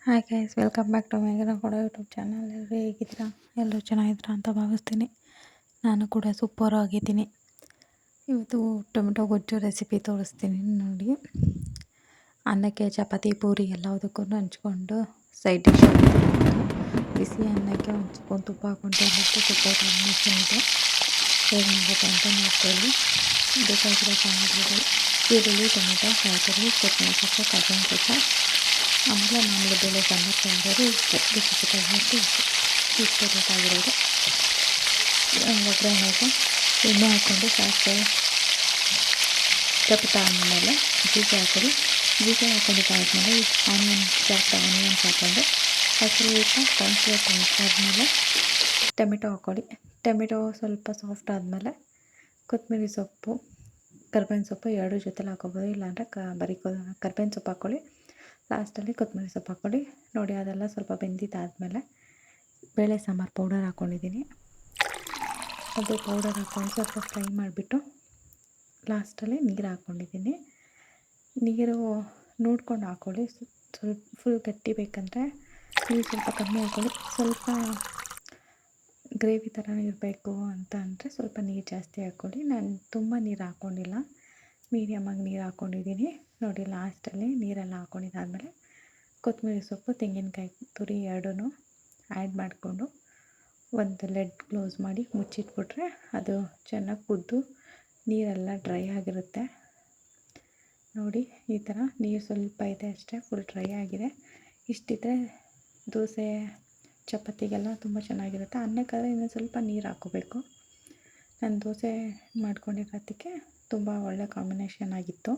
Hi guys, welcome back to ಮೇಘನ ಕೂಡ YouTube channel. ಎಲ್ಲರೂ ಹೇಗಿದ್ದೀರಾ? ಎಲ್ಲರೂ ಚೆನ್ನಾಗಿದ್ದೀರಾ ಅಂತ ಭಾವಿಸ್ತೀನಿ. ನಾನು ಕೂಡ ಸೂಪರ್ ಆಗಿದ್ದೀನಿ. ಇವತ್ತು ಟೊಮೆಟೊ ಗೊಜ್ಜು ರೆಸಿಪಿ ತೋರಿಸ್ತೀನಿ ನೋಡಿ. ಅನ್ನಕ್ಕೆ ಚಪಾತಿ ಪೂರಿ ಎಲ್ಲದಕ್ಕೂ ಹಂಚ್ಕೊಂಡು ಸೈಡ್ ಡಿಶ್ ಬಿಸಿ ಅನ್ನಕ್ಕೆ ಒಂದು ಸ್ಪೂನ್ ತುಪ್ಪ ಹಾಕ್ಕೊಂಡು ಸೂಪರ್ ಕಾಂಬಿನೇಷನ್ ಇದೆ. ಹೇಗೆ ಮಾಡೋದು ಅಂತ ನೋಡ್ಕೊಳ್ಳಿ. ಬೇಕಾಗಿರೋ ಸಾಮಗ್ರಿಗಳು: ಈರುಳ್ಳಿ, ಟೊಮೆಟೊ, ಕಾಯಿತುರಿ, ಕೊತ್ತಂಬರಿ ಸೊಪ್ಪು, ಕರ್ಬೇವಿನ ಸೊಪ್ಪು, ಆಮೇಲೆ ಮಾಮೂಲಿ ಬೇಳೆ ಸಾಂಬಾರು ತಗೊಂಡ್ರೆ ಉಪ್ಪು, ರುಚಿಗೆ ಇಷ್ಟು ಬೇಕಾಗಿರೋದು. ಒಗ್ಗರಣೆಗೆ ಎಣ್ಣೆ ಹಾಕ್ಕೊಂಡು ಸಾಸಿವೆ ಟೊಮೆಟೊ ಆದಮೇಲೆ ಜೀರಿಗೆ ಹಾಕ್ಕೊಳ್ಳಿ. ಜೀರಿಗೆ ಹಾಕ್ಕೊಂಡಿದ್ದಾದಮೇಲೆ ಆನಿಯನ್ಸ್ ಹಾಕ್ಕೊಂಡು ಸ್ವಲ್ಪ ಆದಮೇಲೆ ಟೊಮೆಟೊ ಹಾಕ್ಕೊಳ್ಳಿ. ಟೊಮೆಟೊ ಸ್ವಲ್ಪ ಸಾಫ್ಟ್ ಆದಮೇಲೆ ಕೊತ್ತಂಬರಿ ಸೊಪ್ಪು, ಕರ್ಬೇವಿನ ಸೊಪ್ಪು ಎರಡೂ ಜೊತೆಲಿ ಹಾಕ್ಕೊಬೋದು. ಇಲ್ಲಾಂದರೆ ಬರೀ ಕರ್ಬೇವಿನ ಸೊಪ್ಪು ಹಾಕ್ಕೊಳ್ಳಿ. ಲಾಸ್ಟಲ್ಲಿ ಕೊತ್ತಂಬರಿ ಸೊಪ್ಪು ಹಾಕ್ಕೊಳ್ಳಿ. ನೋಡಿ, ಅದೆಲ್ಲ ಸ್ವಲ್ಪ ಬೆಂದಿದ್ದಾದಮೇಲೆ ಬೇಳೆ ಸಾಂಬಾರು ಪೌಡರ್ ಹಾಕ್ಕೊಂಡಿದ್ದೀನಿ. ಅದು ಪೌಡರ್ ಹಾಕ್ಕೊಂಡು ಸ್ವಲ್ಪ ಫ್ರೈ ಮಾಡಿಬಿಟ್ಟು ಲಾಸ್ಟಲ್ಲಿ ನೀರು ಹಾಕ್ಕೊಂಡಿದ್ದೀನಿ. ನೀರು ನೋಡ್ಕೊಂಡು ಹಾಕ್ಕೊಳ್ಳಿ. ಸ್ವಲ್ಪ ಫುಲ್ ಗಟ್ಟಿ ಬೇಕಂದರೆ ನೀರು ಸ್ವಲ್ಪ ಕಮ್ಮಿ ಹಾಕ್ಕೊಳ್ಳಿ. ಸ್ವಲ್ಪ ಗ್ರೇವಿ ಥರ ಇರಬೇಕು ಅಂತ ಅಂದರೆ ಸ್ವಲ್ಪ ನೀರು ಜಾಸ್ತಿ ಹಾಕ್ಕೊಳ್ಳಿ. ನಾನು ತುಂಬ ನೀರು ಹಾಕ್ಕೊಂಡಿಲ್ಲ, ಮೀಡಿಯಮಾಗಿ ನೀರು ಹಾಕ್ಕೊಂಡಿದ್ದೀನಿ. ನೋಡಿ, ಲಾಸ್ಟಲ್ಲಿ ನೀರೆಲ್ಲ ಹಾಕ್ಕೊಂಡಿದ್ದಾದಮೇಲೆ ಕೊತ್ತಂಬರಿ ಸೊಪ್ಪು, ತೆಂಗಿನಕಾಯಿ ತುರಿ ಎರಡೂ ಆ್ಯಡ್ ಮಾಡಿಕೊಂಡು ಒಂದು ಲೆಡ್ ಕ್ಲೋಸ್ ಮಾಡಿ ಮುಚ್ಚಿಟ್ಬಿಟ್ರೆ ಅದು ಚೆನ್ನಾಗಿ ಕುದ್ದು ನೀರೆಲ್ಲ ಡ್ರೈ ಆಗಿರುತ್ತೆ. ನೋಡಿ, ಈ ಥರ ನೀರು ಸ್ವಲ್ಪ ಇದೆ ಅಷ್ಟೇ, ಫುಲ್ ಡ್ರೈ ಆಗಿದೆ. ಇಷ್ಟಿದ್ರೆ ದೋಸೆ ಚಪಾತಿಗೆಲ್ಲ ತುಂಬ ಚೆನ್ನಾಗಿರುತ್ತೆ. ಅನ್ನಕ್ಕಾದರೆ ಇನ್ನೂ ಸ್ವಲ್ಪ ನೀರು ಹಾಕ್ಕೋಬೇಕು. ನಾನು ದೋಸೆ ಮಾಡ್ಕೊಂಡಿರೋದಕ್ಕೆ ತುಂಬ ಒಳ್ಳೆ ಕಾಂಬಿನೇಷನ್ ಆಗಿತ್ತು.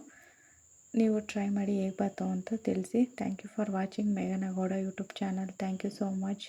ನೀವು ಟ್ರೈ ಮಾಡಿ ಹೇಗೆ ಬಂತು ಅಂತ ತಿಳಿಸಿ. Thank you for watching Meghana Gowda YouTube channel. Thank you so much.